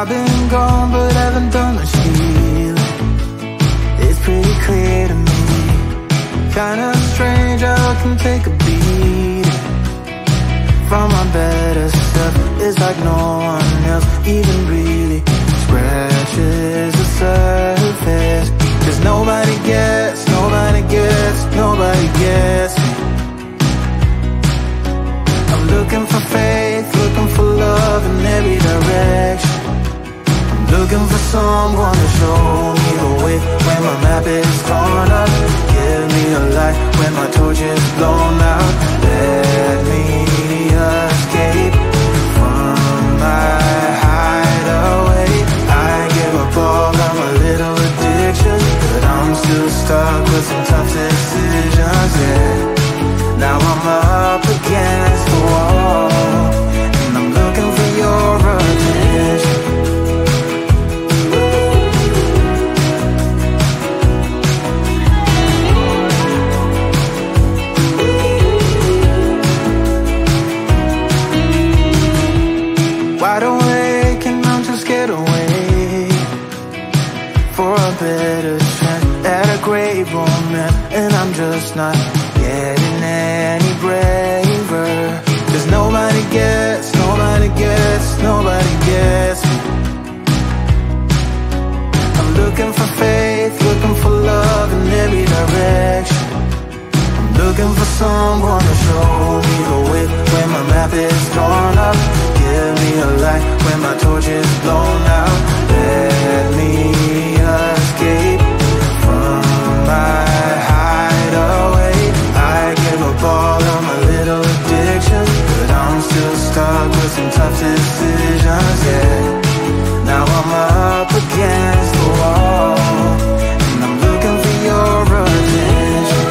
I've been gone but haven't done much healing. It's pretty clear to me. Kinda strange how I can take a beat from my better stuff. It's like no one else even really scratches the surface. 'Cause nobody gets, nobody gets, nobody gets me. I'm looking for faith, looking for love in every direction. I'm looking for someone to show me the way when my map is torn up. Give me a light when my torch is blown out. Let me escape from my hideaway. I give up all of my little addictions, but I'm still stuck with some tough decisions, yeah. Now I'm up against the wall, and I'm looking for your attention. Wide awake and I'm too scared away for a better chance at a great romance, and I'm just not getting any braver. 'Cause nobody gets, nobody gets, nobody gets me. I'm looking for faith, looking for love in every direction. I'm looking for someone to show me the way when my map is torn up. Give me a light when my torch is blown out. Let me escape from my hideaway. I give up all of my little addictions, but I'm still stuck with some tough decisions, yeah. Now I'm up against the wall, and I'm looking for your attention.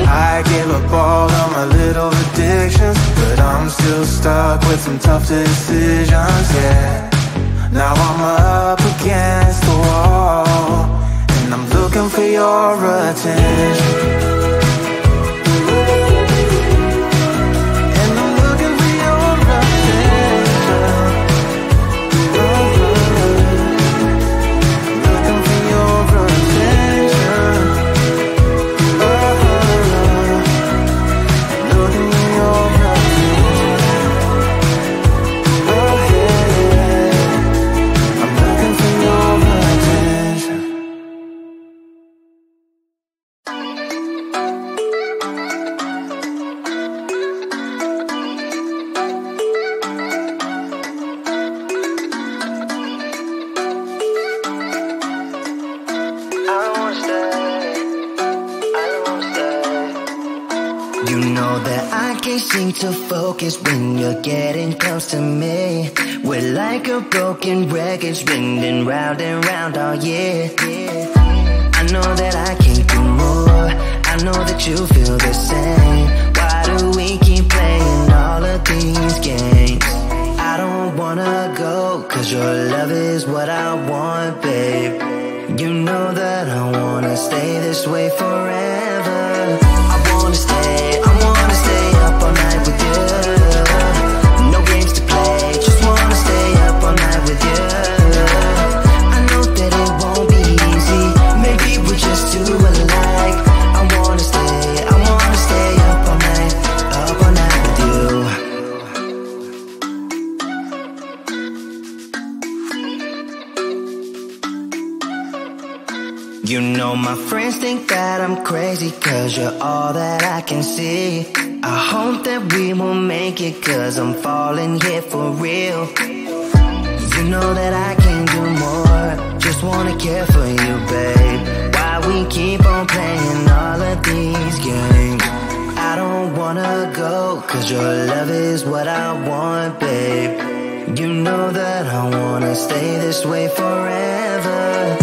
I give up all of my little addictions, but I'm still stuck with some tough decisions, yeah. Now I'm up against the wall, and I'm looking for your attention. And I'm looking for your attention. Looking for your attention. Looking for your attention. Oh yeah, I'm looking for your attention. You know that I can't seem to focus when you're getting close to me. We're like a broken record spinning round and round all year. I know that I can't do more. I know that you feel the same. Why do we keep playing all of these games? I don't wanna go, 'cause your love is what I want, babe. You know that I wanna stay this way forever. I wanna stay up all night with you. No games to play, just wanna stay up all night with you. I know that it won't be easy, maybe we're just too alike. I wanna stay up all night with you. You know my friends think that I'm crazy, 'cause you're all that I can see. I hope that we will make it, 'cause I'm falling here for real. You know that I can't do more, just wanna care for you, babe. Why we keep on playing all of these games? I don't wanna go, 'cause your love is what I want, babe. You know that I wanna stay this way forever.